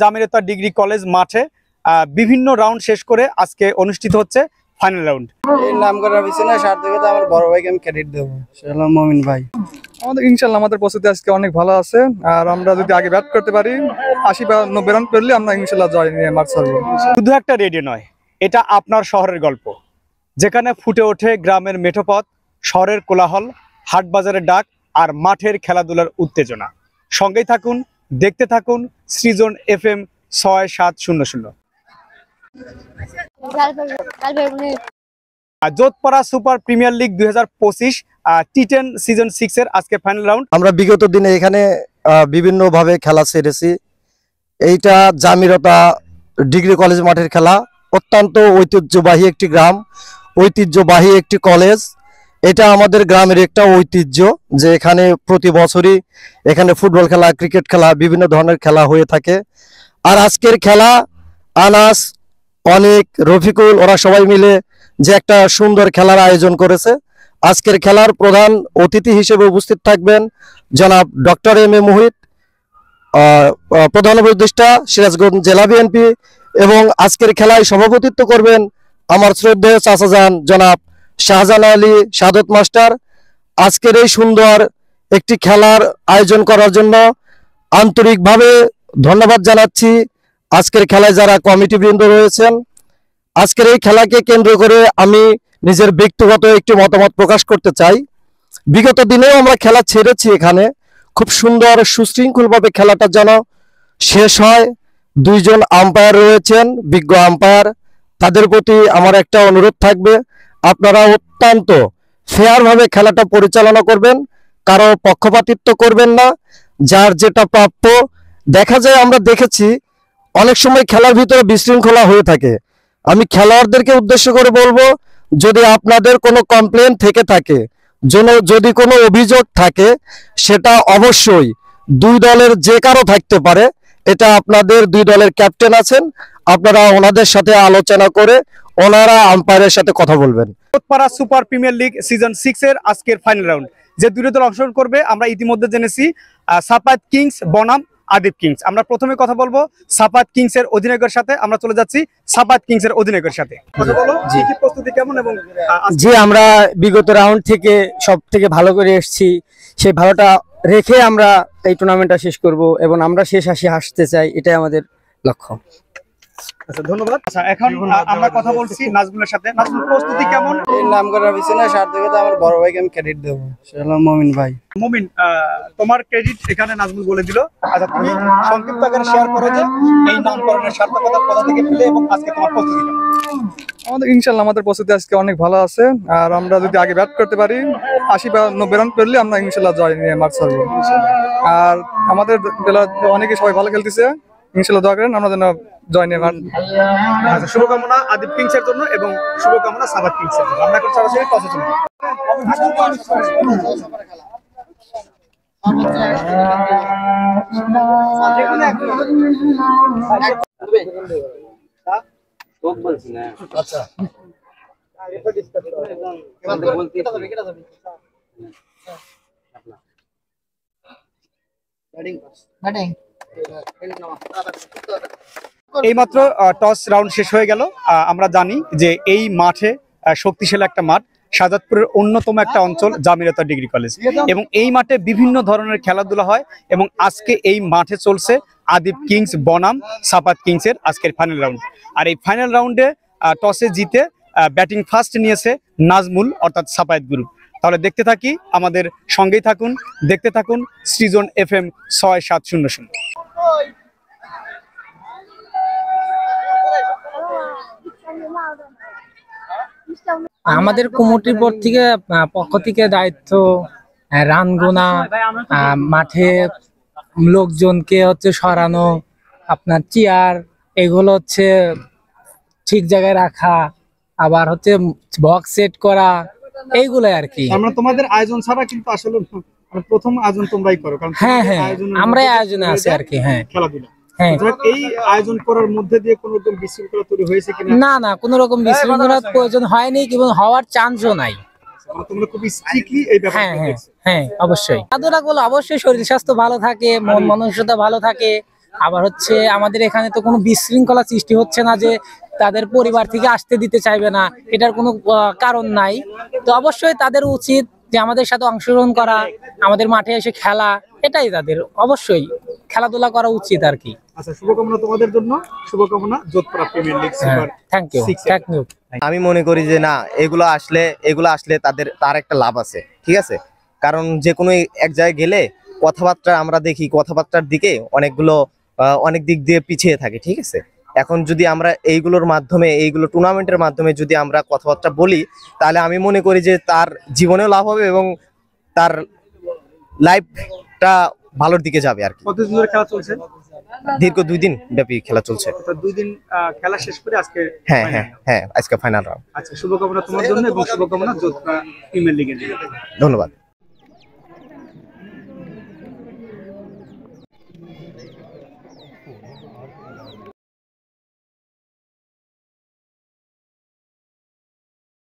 Jamirta degree college মাঠে বিভিন্ন round শেষ করে আজকে অনুষ্ঠিত হচ্ছে ফাইনাল রাউন্ড। এই নাম করার পিছনে সার্থকতা আমার বড় ভাইকে আমি ক্রেডিট দেবো, সেটা হলো মমিন ভাই। ইনশাল্লাহ আমাদের প্রস্তুতি আজকে অনেক ভালো আছে, আর আমরা যদি আগে ব্যাট করতে পারি 80 বা 90 রান করলে আমরা ইনশাল্লাহ জয় নিয়ে মাঠ ছাড়বো। শুধু একটা রেডিও নয়, এটা আপনার শহরের গল্প, যেখানে ফুটে ওঠে গ্রামের মেঠোপথ, শহরের কোলাহল, হাট বাজারের ডাক আর মাঠের খেলাধুলার উত্তেজনা। সঙ্গেই থাকুন, দেখতে থাকুন Srijan FM 6700। Jodhpara super premier league 2025 T10 season 6 এর আজকে ফাইনাল রাউন্ড। আমরা বিগত দিনে এখানে বিভিন্ন ভাবে খেলা ছেড়েছি। এইটা জামিরতা ডিগ্রি কলেজ মাঠের খেলা, অত্যন্ত ঐতিহ্যবাহী একটি গ্রাম, ঐতিহ্যবাহী একটি কলেজ। এটা আমাদের গ্রামের একটা ঐতিহ্য যে এখানে প্রতি বছরই এখানে ফুটবল খেলা, ক্রিকেট খেলা, বিভিন্ন ধরনের খেলা হয়ে থাকে। আর আজকের খেলা আনাস, অনেক, রফিকুল ওরা সবাই মিলে যে একটা সুন্দর খেলার আয়োজন করেছে। আজকের খেলার প্রধান অতিথি হিসেবে উপস্থিত থাকবেন জনাব ডক্টর M.A. মুহিত, প্রধান উপদেষ্টা সিরাজগঞ্জ জেলা বিএনপি, এবং আজকের খেলায় সভাপতিত্ব করবেন আমার শ্রদ্ধেয় চাচাজান জনাব শাহজাহান আলী সাদত মাস্টার। আজকের এই সুন্দর একটি খেলার আয়োজন করার জন্য আন্তরিকভাবে ধন্যবাদ জানাচ্ছি আজকের খেলায় যারা কমিটিবৃন্দ রয়েছেন। আজকের এই খেলাকে কেন্দ্র করে আমি নিজের ব্যক্তিগত একটি মতামত প্রকাশ করতে চাই। বিগত দিনেও আমরা খেলা ছেড়েছি, এখানে খুব সুন্দর সুশৃঙ্খলভাবে খেলাটা যেন শেষ হয়। দুইজন আম্পায়ার রয়েছেন, বিজ্ঞ আম্পায়ার, তাদের প্রতি আমার একটা অনুরোধ থাকবে, আপনারা অত্যন্ত ফেয়ারভাবে খেলাটা পরিচালনা করবেন, কারো পক্ষপাতিত্ব করবেন না, যার যেটা প্রাপ্য। দেখা যায়, আমরা দেখেছি অনেক সময় খেলার ভিতরে বিশৃঙ্খলা হয়ে থাকে। আমি খেলোয়াড়দেরকে উদ্দেশ্য করে বলবো, যদি আপনাদের কোনো কমপ্লেন থেকে থাকে, যদি কোনো অভিযোগ থাকে, সেটা অবশ্যই দুই দলের যে কারো থাকতে পারে। এটা আপনাদের দুই দলের ক্যাপ্টেন আছেন, আপনারা ওনাদের সাথে আলোচনা করে ওনারা আম্পায়ারের সাথে কথা বলবেন। Jodhpara super premier league season 6 এর আজকের ফাইনাল রাউন্ড যে দুই দল অংশগ্রহণ করবে আমরা ইতিমধ্যে জেনেছি, সাপাত কিংস বনাম আদিব কিংস। আমরা প্রথমে কথা বলবো সাপাত কিংস এর অধিনায়কের সাথে। আমরা চলে যাচ্ছি সাপাত কিংস এর অধিনায়কের সাথে। কথা বলো, কি প্রস্তুতি কেমন? এবং জি, আমরা বিগত রাউন্ড থেকে সব থেকে ভালো করে এসেছি, সেই ভালোটা রেখে আমরা এই টুর্নামেন্টটা শেষ করব এবং আমরা শেষ হাসতে চাই, এটাই আমাদের লক্ষ্য। আচ্ছা, ধন্যবাদ। আচ্ছা, এখন আমরা কথা বলছি নাজমুলের সাথে। নাজমুল, প্রস্তুতি কেমন? এই নাম করার পিছনে সার্থকতা আমার বড় ভাইকে আমি ক্রেডিট দেবো, সেটা হলো মমিন ভাই। মুমিন, তোমার ক্রেডিট এখানে নাজমুল বলে দিল। আচ্ছা, তুমি সংক্ষিপ্ত আকারে শেয়ার করো যে এই নামকরণের সার্থকতা কোথা থেকে পেলে এবং আজকে তোমার প্রস্তুতি কেমন? ইনশাল্লাহ আমাদের প্রস্তুতি আজকে অনেক ভালো আছে, আর আমরা যদি আগে ব্যাট করতে পারি 80 বা 90 রান করলে আমরা ইনশাল্লাহ জয় নিয়ে মাঠ ছাড়বো। আর আমাদের অনেকে সবাই ভালো খেলতেছে, ইনশাল্লাহ দোয়া করেন আমরা যেন জয় নিয়ে মাঠ। আচ্ছা, শুভকামনা আদিব কিংস এর জন্য এবং শুভকামনা সাবাত কিংস এর জন্য। আমরা এখন সরাসরি টসে চলে যাব। আচ্ছা, এইমাত্র টস রাউন্ড শেষ হয়ে গেল। আমরা জানি যে এই মাঠে শক্তিশালী একটা মাঠ, শাহজাদপুরের অন্যতম একটা অঞ্চল জামিরতা ডিগ্রি কলেজ, এবং এই মাঠে বিভিন্ন ধরনের খেলাধুলা হয়। এবং আজকে এই মাঠে চলছে আদিব কিংস বনাম সাপাত কিংস এর আজকের ফাইনাল রাউন্ড। আর এই ফাইনাল রাউন্ডে টসে জিতে ব্যাটিং ফার্স্ট নিয়েছে নাজমুল, অর্থাৎ সাপায়েত গ্রুপ। তাহলে দেখতে থাকি, আমাদের সঙ্গেই থাকুন, দেখতে থাকুন সৃজন FM 6700। আমাদের কমিটির পক্ষ থেকে দায়িত্ব রান গোনা, মাঠে লোকজনকে হচ্ছে সরানো, আপনার চেয়ার এগুলো হচ্ছে ঠিক জায়গায় রাখা, আবার হচ্ছে বক্স সেট করা, এইগুলো আর কি। আমরা তোমাদের আয়োজন ছাড়া কিন্তু আসলে প্রথম আয়োজন তোমরাই করো, কারণ হ্যাঁ হ্যাঁ আমরাই আয়োজনে আছি আর কি। হ্যাঁ, খেলাধুলা। হ্যাঁ, এই আয়োজন করার মধ্যে দিয়ে কোনো রকম বিশৃঙ্খলা তৈরি হয়েছে কিনা? না না, কোনো রকম বিশৃঙ্খলার প্রয়োজন হয়নি এবং হওয়ার চান্সও নাই। তোমরা খুব স্ট্রিক্টলি এই ব্যাপারটা দেখছো? হ্যাঁ, অবশ্যই। খেলাধুলা করলে অবশ্যই শরীর স্বাস্থ্য ভালো থাকে, মন মানসিকতা ভালো থাকে, আবার হচ্ছে আমাদের এখানে তো কোনো বিশৃঙ্খলা সৃষ্টি হচ্ছে না যে তাদের পরিবার থেকে আসতে দিতে চাইবে না, এটার কোনো কারণ নাই। তো অবশ্যই তাদের উচিত যে আমাদের সাথে অংশগ্রহণ করা, আমাদের মাঠে এসে খেলা, এটাই তাদের অবশ্যই খেলাধুলা করা উচিত আর কি। আচ্ছা, শুভকামনা তোমাদের জন্য, শুভকামনা Jodhpur premier league super thank you, 6 thank you. আমি মনে করি যে না, এগুলো আসলে তার একটা লাভ আছে, ঠিক আছে। কারণ যে কোনো এক জায়গায় গেলে কথাবার্তা আমরা দেখি, কথাবার্তার দিকে অনেক দিক দিয়ে পিছিয়ে থাকে, ঠিক আছে। এখন যদি আমরা এইগুলো টুর্নামেন্টের মাধ্যমে যদি আমরা কথাবার্তা বলি, তাহলে আমি মনে করি যে তার জীবনেও লাভ হবে এবং তার লাইফটা ভালোর দিকে যাবে আর কি। কতদিন ধরে খেলা চলছে? দীর্ঘ 2 দিন ব্যাপী খেলা চলছে। তো 2 দিন খেলা শেষ করে আজকে হ্যাঁ final হ্যাঁ round। হ্যাঁ, আজকে ফাইনাল রাউন্ড। আচ্ছা, শুভকামনা তোমার জন্য এবং শুভকামনা যোধপুর প্রিমিয়ার লিগের জন্য। ধন্যবাদ।